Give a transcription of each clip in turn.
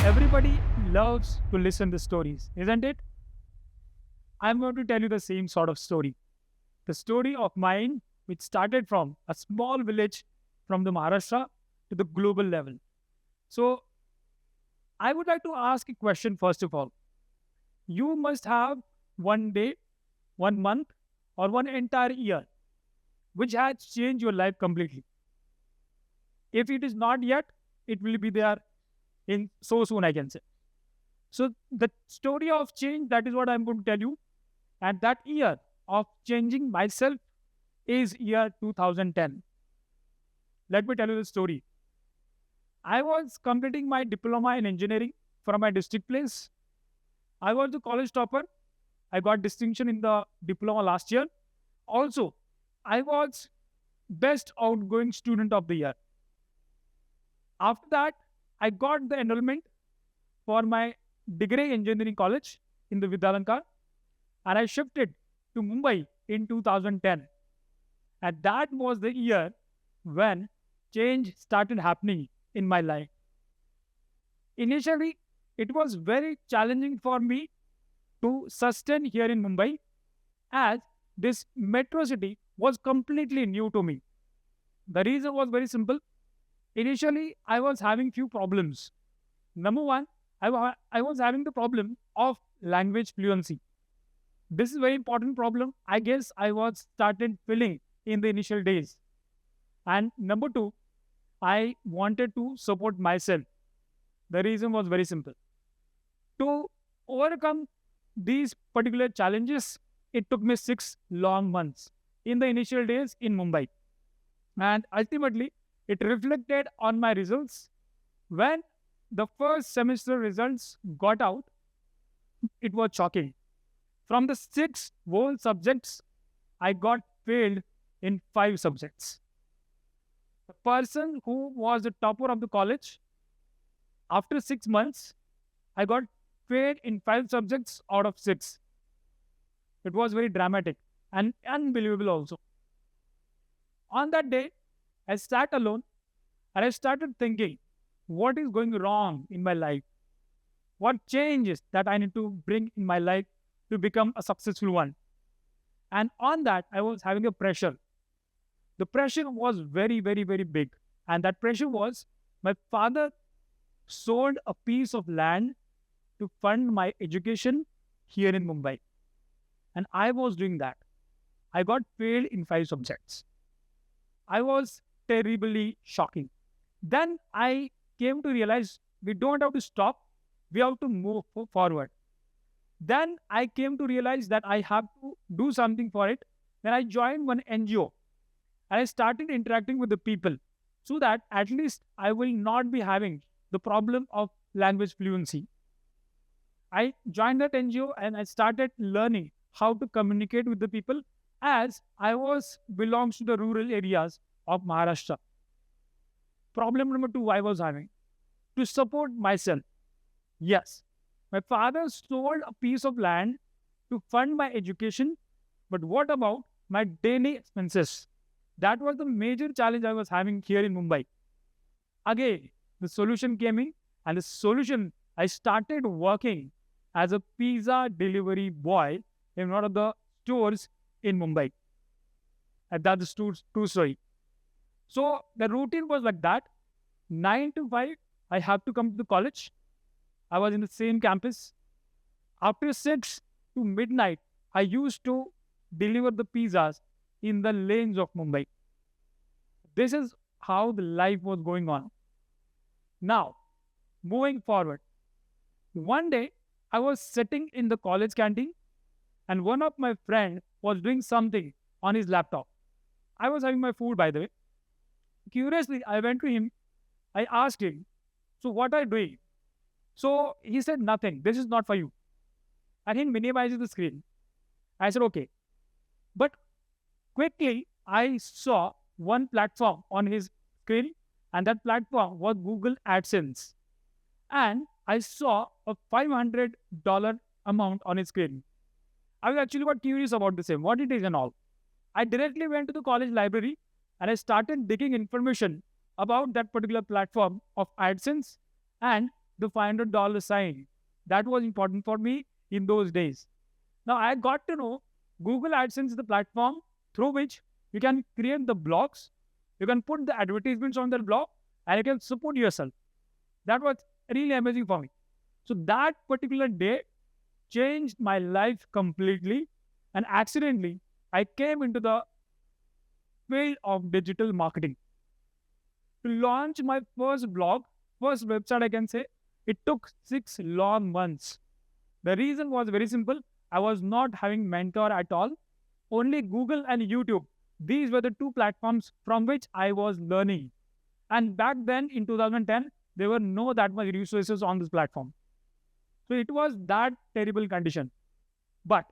Everybody loves to listen to stories, isn't it? I'm going to tell you the same sort of story. The story of mine, which started from a small village from the Maharashtra to the global level. So, I would like to ask a question first of all. You must have one day, 1 month, or one entire year which has changed your life completely. If it is not yet, it will be there in so soon, I can say. So, the story of change, that is what I'm going to tell you. And that year of changing myself is year 2010. Let me tell you the story. I was completing my diploma in engineering from my district place. I was the college topper. I got distinction in the diploma last year. Also, I was best outgoing student of the year. After that, I got the enrollment for my degree engineering college in the Vidyalankar, and I shifted to Mumbai in 2010. And that was the year when change started happening in my life. Initially, it was very challenging for me to sustain here in Mumbai as this metro city was completely new to me. The reason was very simple. Initially, I was having few problems. Number one, I was having the problem of language fluency. This is a very important problem. I guess I was started feeling in the initial days. And number two, I wanted to support myself. The reason was very simple. To overcome these particular challenges, it took me 6 long months in the initial days in Mumbai. And ultimately, it reflected on my results. When the first semester results got out, it was shocking. From the six whole subjects, I got failed in five subjects. The person who was the topper of the college, after 6 months, I got failed in five subjects out of six. It was very dramatic and unbelievable also. On that day, I sat alone and I started thinking, what is going wrong in my life? What changes that I need to bring in my life to become a successful one? And on that, I was having a pressure. The pressure was very, very, very big. And that pressure was my father sold a piece of land to fund my education here in Mumbai. And I was doing that. I got failed in five subjects. I was terribly shocking. Then I came to realize we don't have to stop, we have to move forward. Then I came to realize that I have to do something for it. Then I joined one NGO and I started interacting with the people so that at least I will not be having the problem of language fluency. I joined that NGO and I started learning how to communicate with the people as I was belongs to the rural areas of Maharashtra. Problem number two I was having to support myself. Yes, my father sold a piece of land to fund my education, but what about my daily expenses? That was the major challenge I was having here in Mumbai. Again, the solution came in, and the solution I started working as a pizza delivery boy in one of the stores in Mumbai. And that's the true story. So the routine was like that 9 to 5, I have to come to the college. I was in the same campus. After 6 to midnight, I used to deliver the pizzas in the lanes of Mumbai. This is how the life was going on. Now, moving forward, one day I was sitting in the college canteen and one of my friend was doing something on his laptop. I was having my food, by the way. Curiously, I went to him. I asked him, so what are you doing? So he said, nothing. This is not for you. And he minimizes the screen. I said, okay. But quickly, I saw one platform on his screen, and that platform was Google AdSense. And I saw a $500 amount on his screen. I was actually quite curious about the same, what it is and all. I directly went to the college library and I started digging information about that particular platform of AdSense and the $500 sign. That was important for me in those days. Now I got to know Google AdSense is the platform through which you can create the blogs, you can put the advertisements on the blog, and you can support yourself. That was really amazing for me. So that particular day changed my life completely. And accidentally, I came into the field of digital marketing. To launch my first blog, first website, I can say, it took 6 long months. The reason was very simple. I was not having mentor at all. Only Google and YouTube. These were the two platforms from which I was learning. And back then in 2010, there were no that much resources on this platform. So it was that terrible condition. But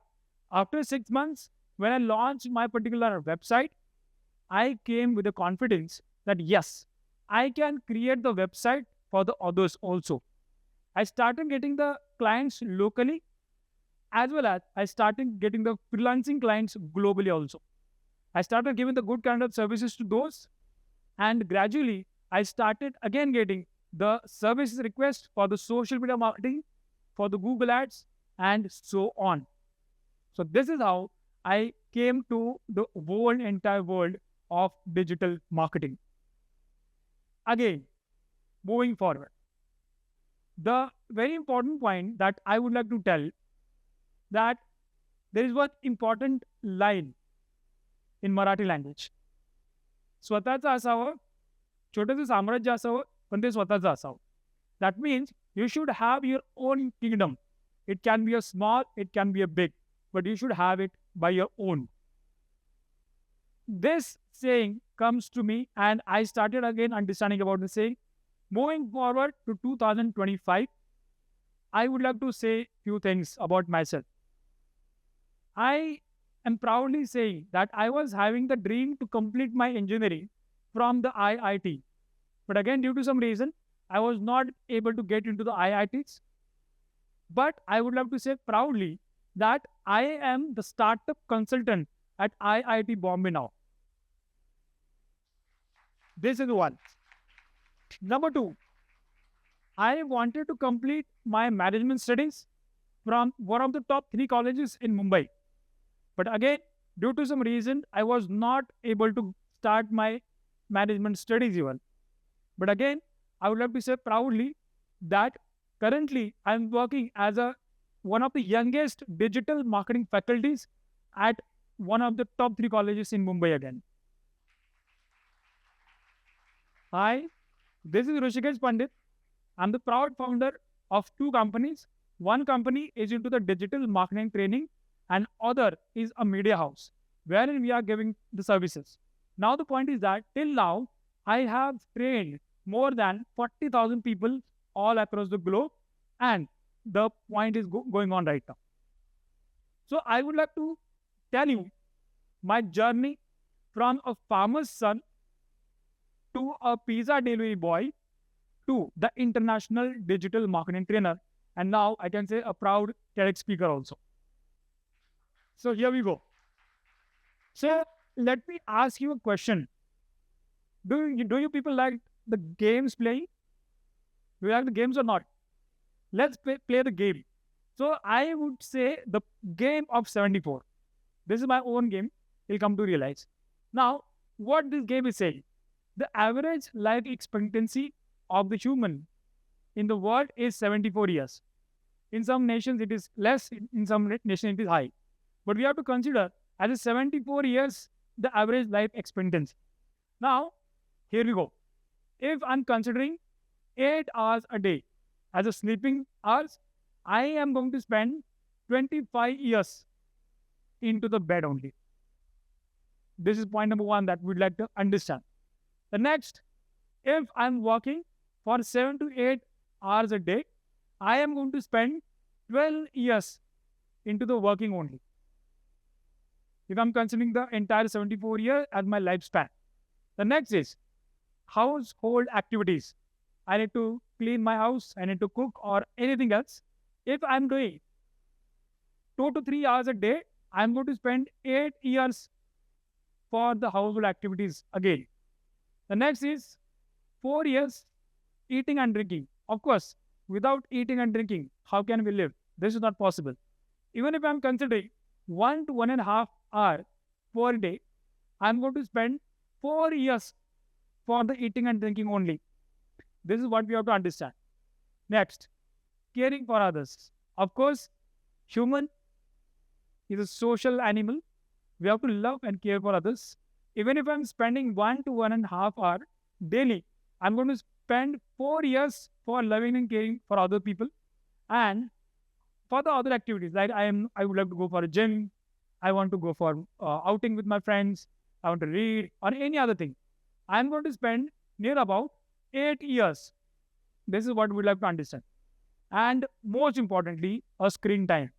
after 6 months, when I launched my particular website, I came with the confidence that yes, I can create the website for the others also. I started getting the clients locally as well as I started getting the freelancing clients globally also. I started giving the good kind of services to those, and gradually I started again getting the services request for the social media marketing, for the Google ads, and so on. So this is how I came to the entire world of digital marketing. Again, moving forward, the very important point that I would like to tell that there is one important line in Marathi language. स्वतःचं असावं, छोटंसं साम्राज्य असावं, पण ते स्वतःचं असावं. That means you should have your own kingdom. It can be a small, it can be a big, but you should have it by your own. This saying comes to me, and I started again understanding about the saying. Moving forward to 2025, I would like to say few things about myself. I am proudly saying that I was having the dream to complete my engineering from the IIT. But again, due to some reason, I was not able to get into the IITs. But I would love to say proudly that I am the startup consultant at IIT Bombay now. This is one. Number two, I wanted to complete my management studies from one of the top 3 colleges in Mumbai. But again, due to some reason, I was not able to start my management studies even. But again, I would like to say proudly that currently I am working as one of the youngest digital marketing faculties at one of the top 3 colleges in Mumbai again. Hi, this is Rushikesh Pandit. I'm the proud founder of 2 companies. One company is into the digital marketing training, and other is a media house wherein we are giving the services. Now the point is that till now, I have trained more than 40,000 people all across the globe, and the point is going on right now. So I would like to tell you my journey from a farmer's son to a pizza delivery boy to the international digital marketing trainer, and now I can say a proud TEDx speaker also. So here we go. So let me ask you a question. Do you people like the games playing? Do you like the games or not? Let's play the game. So I would say the game of 74. This is my own game. You'll come to realize. Now, what this game is saying, the average life expectancy of the human in the world is 74 years. In some nations, it is less. In some nations, it is high. But we have to consider as a 74 years, the average life expectancy. Now, here we go. If I'm considering 8 hours a day as a sleeping hours, I am going to spend 25 years into the bed only. This is point number 1 that we'd like to understand. The next, if I'm working for 7 to 8 hours a day, I am going to spend 12 years into the working only. If I'm considering the entire 74 years as my lifespan. The next is household activities. I need to clean my house, I need to cook or anything else. If I'm doing 2 to 3 hours a day, I'm going to spend 8 years for the household activities again. The next is 4 years eating and drinking. Of course, without eating and drinking, how can we live? This is not possible. Even if I'm considering 1 to 1.5 hour per day, I'm going to spend 4 years for the eating and drinking only. This is what we have to understand. Next, caring for others. Of course, human is a social animal. We have to love and care for others. Even if I'm spending 1 to 1.5 hour daily, I'm going to spend 4 years for loving and caring for other people. And for the other activities, like I would like to go for a gym. I want to go for outing with my friends. I want to read or any other thing. I'm going to spend near about 8 years. This is what we'd like to understand. And most importantly, a screen time.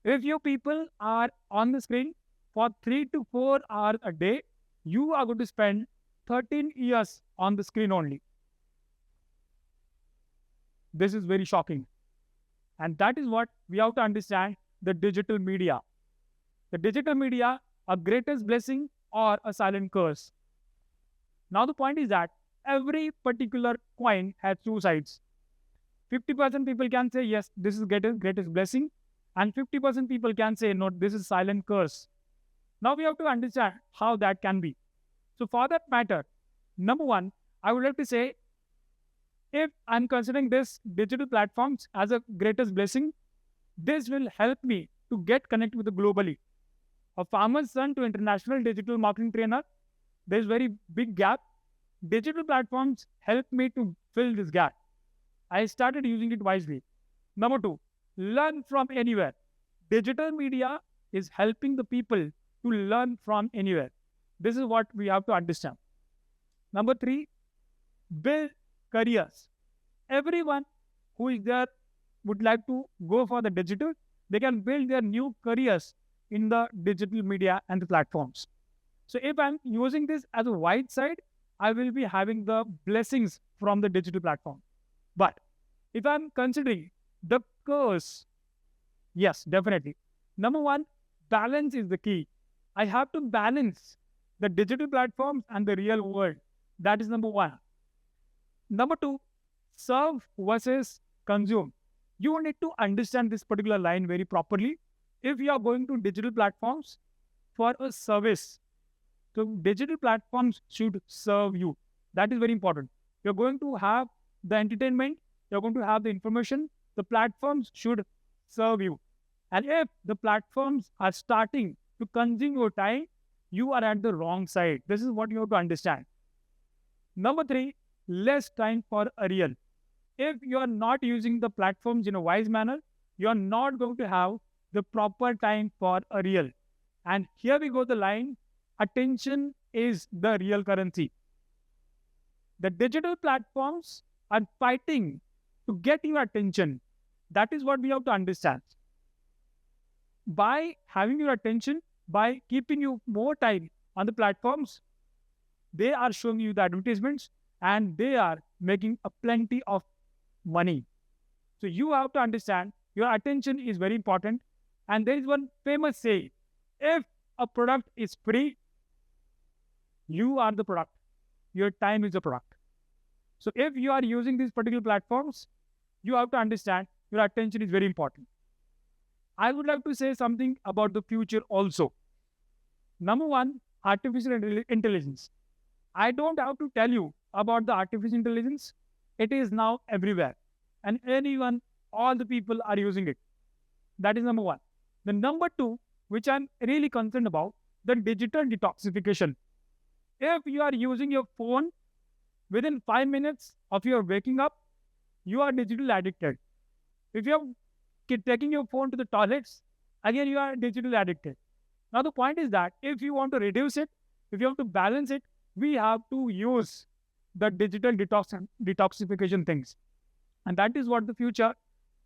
If you people are on the screen for 3 to 4 hours a day, you are going to spend 13 years on the screen only. This is very shocking. And that is what we have to understand the digital media. The digital media, a greatest blessing or a silent curse. Now the point is that every particular coin has two sides. 50% people can say, yes, this is greatest blessing. And 50% people can say, no, this is silent curse. Now we have to understand how that can be. So for that matter, number one, I would like to say, if I'm considering this digital platforms as a greatest blessing, this will help me to get connected with the globally. A farmer's son to international digital marketing trainer, there's very big gap. Digital platforms help me to fill this gap. I started using it wisely. Number two, learn from anywhere. Digital media is helping the people to learn from anywhere. This is what we have to understand. Number three, build careers. Everyone who is there would like to go for the digital, they can build their new careers in the digital media and the platforms. So if I'm using this as a wide side, I will be having the blessings from the digital platform. But if I'm considering the curse, yes, definitely. Number one, balance is the key. I have to balance the digital platforms and the real world. That is number one. Number two, serve versus consume. You need to understand this particular line very properly. If you are going to digital platforms for a service, so digital platforms should serve you. That is very important. You're going to have the entertainment, you're going to have the information, the platforms should serve you. And if the platforms are starting to consume your time, you are at the wrong side. This is what you have to understand. Number three, less time for a real. If you are not using the platforms in a wise manner, you are not going to have the proper time for a real. And here we go the line, attention is the real currency. The digital platforms are fighting to get your attention. That is what we have to understand. By having your attention, by keeping you more time on the platforms, they are showing you the advertisements and they are making a plenty of money. So you have to understand your attention is very important. And there is one famous saying, if a product is free, you are the product. Your time is the product. So if you are using these particular platforms, you have to understand your attention is very important. I would like to say something about the future also. Number one, artificial intelligence. I don't have to tell you about the artificial intelligence. It is now everywhere. And anyone, all the people are using it. That is number one. The number two, which I'm really concerned about, the digital detoxification. If you are using your phone within 5 minutes of your waking up, you are digitally addicted. If you are taking your phone to the toilets, again you are digitally addicted. Now the point is that if you want to reduce it, if you have to balance it, we have to use the digital detoxification things. And that is what the future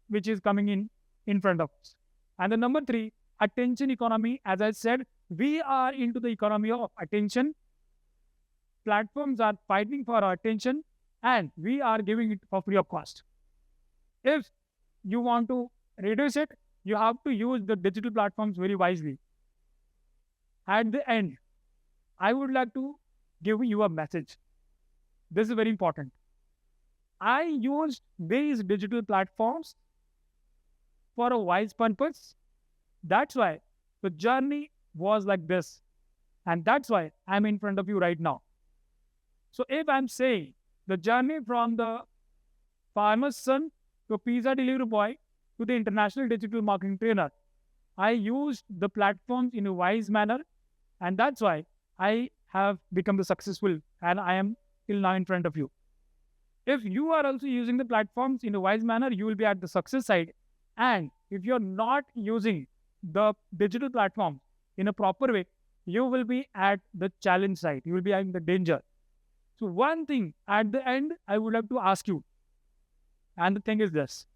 which is coming in front of us. And the number three, attention economy. As I said, we are into the economy of attention. Platforms are fighting for our attention and we are giving it for free of cost. If you want to reduce it, you have to use the digital platforms very wisely. At the end, I would like to give you a message. This is very important. I used these digital platforms for a wise purpose. That's why the journey was like this. And that's why I'm in front of you right now. So if I'm saying the journey from the farmer's son to a pizza delivery boy to the international digital marketing trainer, I used the platforms in a wise manner. And that's why I have become the successful and I am till now in front of you. If you are also using the platforms in a wise manner, you will be at the success side. And if you're not using the digital platform in a proper way, you will be at the challenge side. You will be in the danger. So, one thing at the end, I would like to ask you, and the thing is this: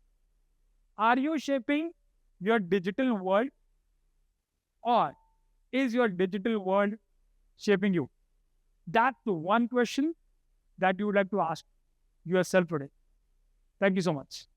are you shaping your digital world, or is your digital world shaping you? That's the one question that you would like to ask yourself today. Thank you so much.